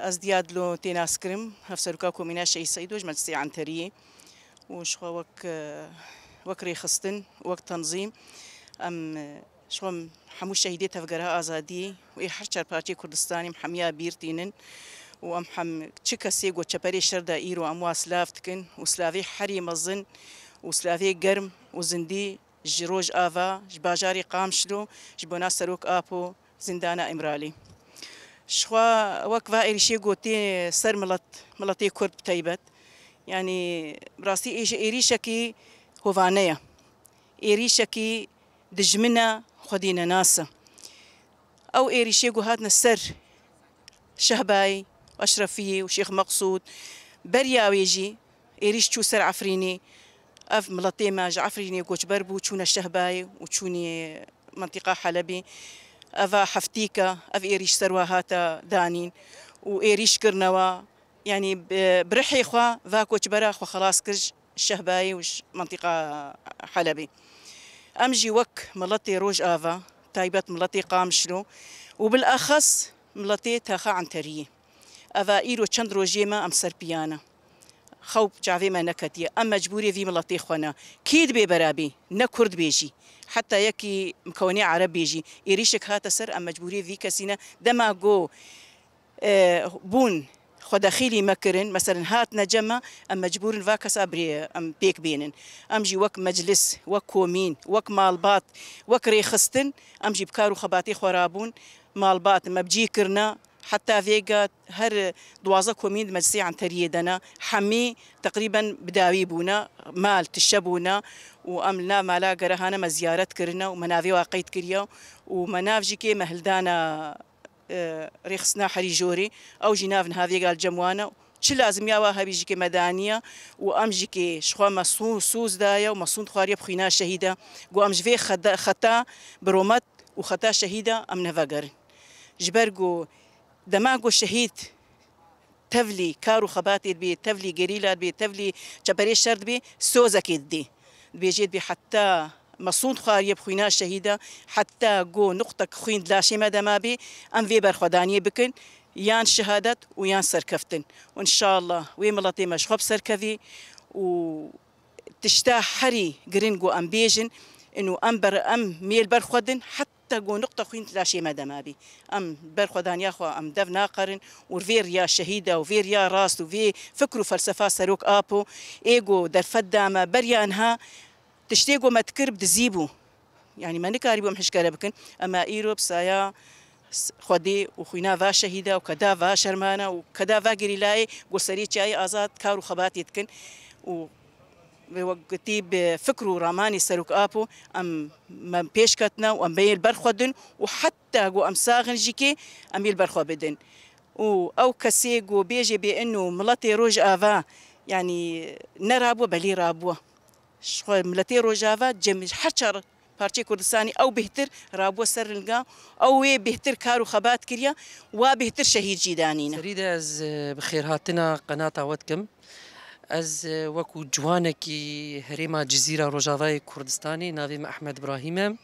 از دیادلو تیناس کرم هفسرکا کومینا شی سیدوج مجلسی عنتریه وشخوا وك ريخستن وك تنظيم شخوا حمو شهيدي تفقرها آزادي وإي حرشار بارتي كردستاني محمية بيرتينن وأم حم تشكسيق وتشبري شردا إيرو أموا سلافتكن وسلافي حري مزن وسلافي قرم وزندي جروج آفا جباجاري قامشلو جبونا سروك آبو زندانا إمرالي شخوا وك فائري شي قوتي سر ملطي كرد بتايبت يعني براسي إيريشكي هوفانيا إيريشكي دجمنا خدينا ناسا أو إيريشيقو هاتنا السر شهباي وأشرفية وشيخ مقصود برياويجي إيريش تشو سر عفريني أف ملطيمة عفريني قوش بربو تشونا الشهباي وتشوني منطقة حلبي أفا حفتيكا أف إيريش سروا هاتا دانين وإيريش كرنوا يعني برحي خوا فاكوش برا خوا خلاص كرج الشهباي وش منطقة حلبي أمجي وك ملطي روج آفا تايبت ملطي قامشلو وبالأخص ملطي تاخا عنتريه أفا إيرو چند روجيما أم سربيانا خوب جعفي ما نكتيا أم مجبوري في ملطي خوانا كيد بي برابي نكرد بيجي حتى يكي مكوني عرب بيجي إيريشك هاتا سر أم مجبوري في كسينا دما جو بون خداخيلي مكرن مثلا هات نجمة أم مجبور فاكا صبري أم بيك بينن أمجي وك مجلس وك كومين وك مالبات وك ريخستن أمجي بكارو خباتي خرابون مالبات ما بجي كرنا حتى فيجا هر دوازة كومين مجلسي عن تريدنا حمي تقريبا بداوي بونا مال تشبونا وأملنا مالا جرهانا مزيارات كرنا ومنافي واقيت كريا ومنافجي كي مهلدانا ريخسنا حري جوري أو جنافن هذه قال جموانا شو لازم يا واه بيجي كمدانية وأمجي كي شخوا مصون سوز دايا ومصون خواري بخينا شهيدة جو أمج في خطا برومت وخطا شهيدة أم نفجر جبرجو دماغو شهيد تفلي كارو خباتي بي تفلي جريلا بي تفلي جبري شرد بي سوزا كيدي بيجيد بي حتى مصون خواري بخوينا شهيدة حتى جو نقطة خوين دلاشي مدى بي أم في برخدانية بكن يان شهادت ويان سركفتن وإن شاء الله ويملطي مشخوب سركفي وتشتاح حري جرينجو أم بيجن إنه أم ميل برخدن حتى جو نقطة خوين دلاشي مدى بي أم برخدان يا أخوة أم دف ناقرن وفير يا شهيدة وفير يا راس وفي فكروا فلسفة سروك آبو إيجو در فدامة بريانها تشتيقو ما تكرب تزيبو يعني ما نكاربو محش كربكن أما إيروب سايا خدي وخوينا فا شهيدة وكدا فا شرمانة وكدا فا قريلاي قرصري جاي آزاد كارو خبات يتكن ووقتي بفكرو راماني سروك آبو أم ما بيشكتنا وأم بيل برخدن وحتى جو أم ساغن جيكي أم يل برخبدن أو كسيجو بيجي بأنه ملطي روج آفا يعني نرابو بلي رابو شخو ملتي روجافا جم حشر بارتي كردستاني أو بهتر رابو سر لقا أو بهتر كارو خبات كريا وبهتر شهيد جيدانينا سريدة از بخير هاتنا قناة عودكم از وكو جوانكي هريما جزيرة روجافاي كردستاني نافي أحمد إبراهيم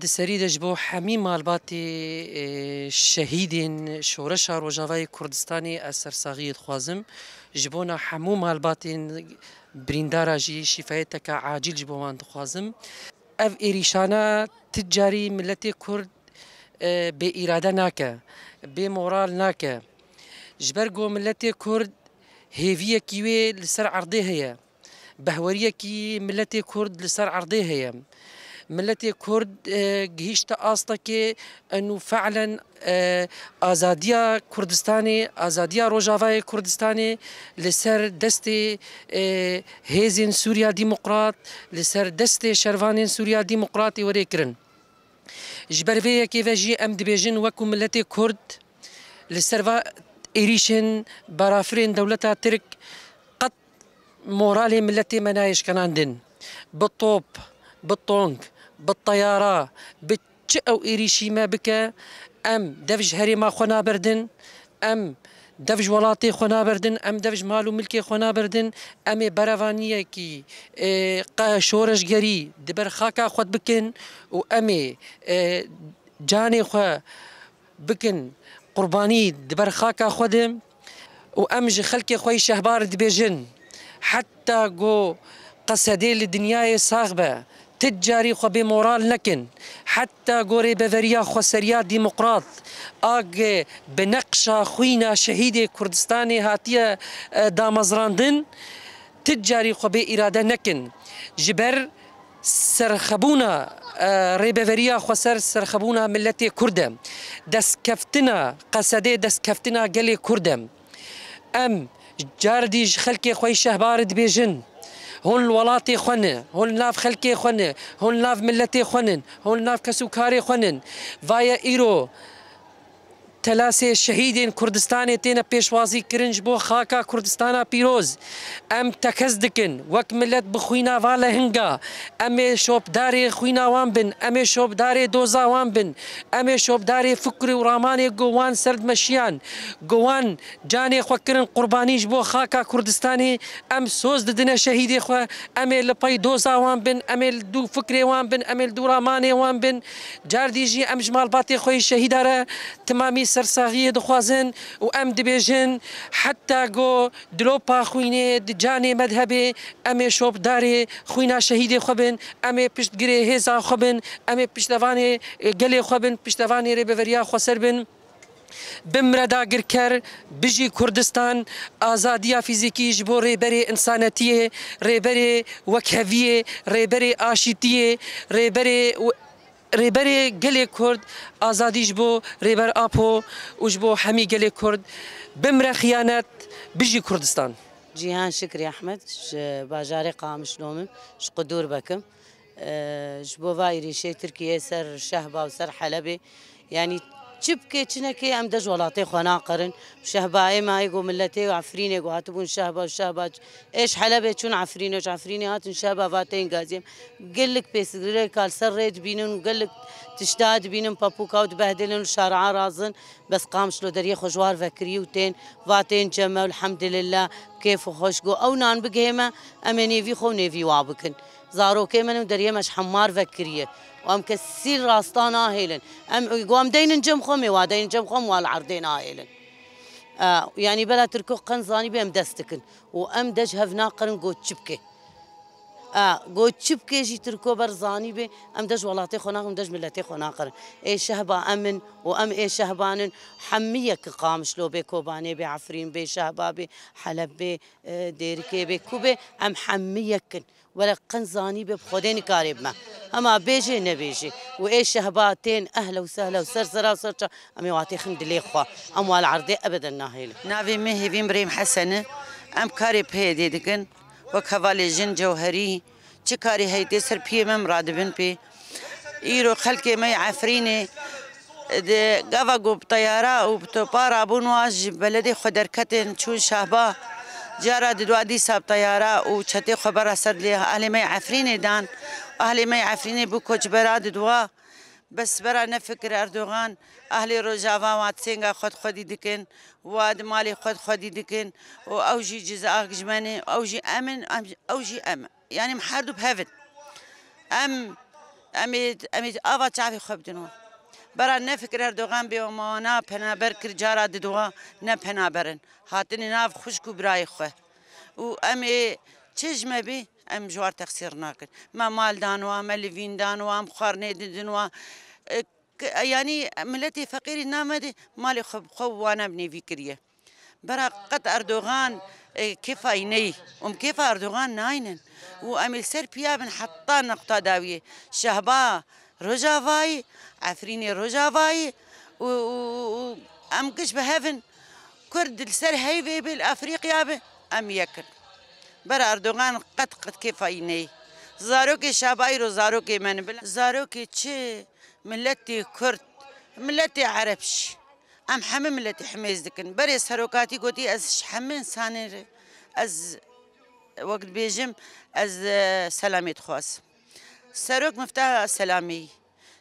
د سريدة جبو حميم مالباتي شهيدين شورشا روجافاي كردستاني أسر صغير خوازم جبونا حمو مالباتي بريندارا جي شفايتك عاجل جبوان دخوازم اف إيريشانا تجاري ملتي كرد بإرادة ناكا بمورال ناكا جبرقو ملتي كرد هيفية كيوي لسر عرضي هي بهورية كي ملتي كرد لسر عرضي هي ملتي كرد جهشت أصلك أنه فعلا آزادية كردستاني آزادية روجافاي كردستاني لسر دستي هيزين سوريا ديمقراط لسر دستي شرفانين سوريا ديمقراطي وريكرن جبر فيا كيف جي أم دبيجن وكو ملتي كرد لسر إيريشن برافرين دولتها ترك قد مورالي ملتي منايش كان عندن بالطوب بالطونك بالطيارة بتشقوا إيريشي ما بك أم دفج هريما خونا بردن أم دفج ولاتي خونا بردن أم دفج مالو ملكي خونا بردن أم برافانية كي شورش جري دبر خاكا خود بكن وأمي جاني خو بكن قرباني دبر خاكا خودم وأمج خلقي خوي شهبار دبيجن حتى جو قصدي للدنيا صاغبة تجاري خو بمورال لكن حتى جوري بافاريا خسريا ديمقراط اج بنقشة خوينا شهيدي كردستاني هاتية دامزراندن تجاري خو بإرادة لكن جبر سرخبونا ريبافاريا خسر سرخبونا ملتي كردم دس كفتنا قصدي دس كفتنا قلي كردم ام جاردي خلقي خوي شهبار دبيجن هون الولاطي خونن هون ناف خلقي خونن هون ناف ملتي خونن هون ناف كسوكاري خونن فايا ايرو تلاسي شهيدين كردستاني تينا بيشوازي كرنج بو خاكا كردستانا بيروز ام تكزدكن وك ملت بخوينا فالا هنگا امي شوب داري خوينا وان بن امي شوب داري دوزا وان بن امي شوب داري فكري وراماني قوان سرد مشيان قوان جاني خوكرن قربانيش بو خاكا كردستاني ام سوز ددنا شهيدي خو امي لباي دوزا وان بن امي دو فكري وان بن امي دو راماني وان بن جاردي جي ام جمال باتي خوي شهيداره تمامي سرساغية دخوازن وام دبيجن حتى جو دلوبا خويني دجاني مذهبي امي شوب داري خوينا شهيدي خوبن امي بشت جري هيزا خوبن امي بشتواني قلي خوبن بشتواني ريبافاريا خوسربن بمردا گرکر بجی کردستان آزادیا فیزیکی جبو ریبری انسانتیه ریبری وکهویه ریبری آشیتیه ریبری گلی کرد آزادیش بو ریبر آپو وجبو حمی گلی کرد بمر خیانت بجی کردستان. جيهان شكري أحمد باجاري قامش نومم قدور بكم جبو فايري شي تركيا سر شهبة وسر حلبي يعني شبكي تشنكي ام دج ولاطي خنا قرن شهباي ما يقو ملتي وعفريني يقو هاتبون شهبه وشهبه ايش حلبه شون عفريني وش عفريني هاتن شهبه فاتين غازيم قال لك بيس قال سريت بينن وقال لك تشتاد بينن بابوكا وتبهدلن وشارع رازن بس قامش لو دري خجوار فكري وتين فاتين جمع الحمد لله كيف خوش جو او نان بقيمه امني في خو نيفي وابكن زارو كيمن دري مش حمار فكريه وام كسيل راستانا هيلن ام قوام دين جم خمي وادين جم خم والعردين هيلن يعني بلا تركو قنزاني بام دستكن وام دج هفنا قرن قو تشبكي قو تشبكي جي تركو برزاني بي ام دج ولاتي خنا ام دج ملتي خنا قرن اي شهبا امن وام اي شهبان حميك قامش لو بي كوباني بي عفرين بي شهبا بي حلب بي ديركي بي كوبي ام حميك ولا قنزاني بخودين كارب ما اما بيجي نبيجي وايش شهباتين اهلا وسهلا وسرسرا وسرشا امي واتي خند لي خوا اموال عرضي ابدا ناهيل نافي مهي في مريم حسنه ام كاري بهدي دكن وكفالي جن جوهري تشكاري هيدي سر بي مم رادبن بي ايرو خلكي مي عفريني قفقوا بطياره وبطبارة بونواج بلدي خدركتن شون شهبا جارا دوادي ساب طيارة وشتي خبر أسد لي أهل مي عفريني دان أهل مي عفريني بوكوج براد دوا بس برا نفكر أردوغان أهل روجافا واتسينغا خدي دكن واد مالي خدي دكن وأوجي جزاء جماني أوجي أمن أوجي أمن يعني محاردو بهفن أمي أفا تعافي خبدنوا برا نفكر أردوغان بيومانا بنابر كرجارا دوا نبنابرن هاتني ناف خشكو براي خوه وامي تشجمه بي ام جوار تقصير ناكن ما مال دانوا ما ليفين دانوا ام خارني دنوا يعني ملتي فقيري نامدي مالي خو وانا بني فكريه برا قد اردوغان كيف عيني كيف اردوغان ناينن وامي سربيا بن حطان نقطه داويه شهبا رجافاي عفريني رجافاي و ام كش بهفن كرد السر هيفي بالافريقيا به ام يكن برا اردوغان قد كيف عيني زاروكي شابايرو زاروكي من بلا زاروكي تشي ملتي كرد ملتي عربش ام حمم ملتي حميز دكن بري سروكاتي قوتي از حمن سانر از وقت بيجم از سلامي تخواس سروك مفتاح سلامي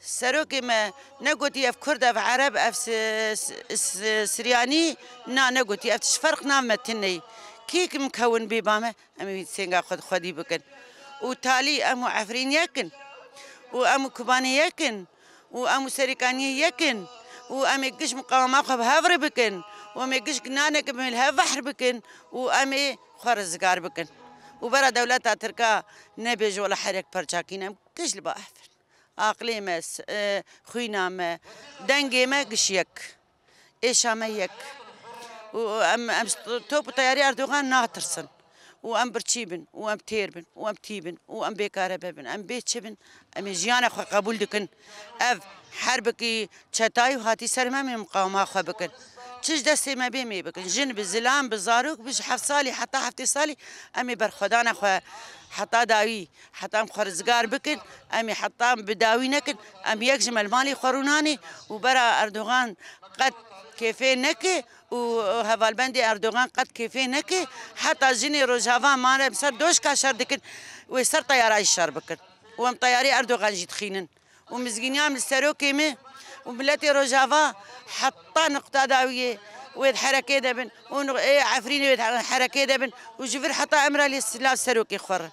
سروكي ما نقولتي اف كرد اف عرب اف سرياني نقولتي اف فرق نامتني كيك مكون بيبامه امي سينغا خدي بكن وتالي امو عفرين يكن وامو كوباني يكن وامو سريكاني يكن وأمي قش مقاومة بهافر بكن وأمي قش نانك بملها بحر بكن وأمي خرز زقار بكن وبرا دولتها تركا نبيج ولا حرك برشاكينا قش لبا أحفر عقلي مس خوينا ما دنجي ما قشيك إيش عميك وأم توب طياري أردوغان ناطرسن وأم برتشيبن وأم تيربن وأم تيبن وأم بيكارة ببن أم بيتشبن أم جيانا خو قبول دكن أف حربكي تشتاي وهاتي سرما من مقاومة خو بكن تش دستي ما بيمي بكن جن بالزلام بالزاروك بش حفصالي حتى حفتي صالي أمي برخدانا خو حتى داوي حتى أم خرزقار بكن أمي حتى بداوي نكن أم يكجم المالي خوروناني وبرا أردوغان قد كيفي نكي وهفالبندي أردوغان قد كيفي نكي حتى جيني روجافا مانا بسر دوش كاشر دكن ويسر طيارة الشر بكن وام طياري أردوغان جيت خينن ومزقينيام السرو كيمي وملاتي روجافا حتى نقطة داوية ويد حركة دبن عفريني ويد حركة دبن وجفر حتى أمرا لسلا السروكي خور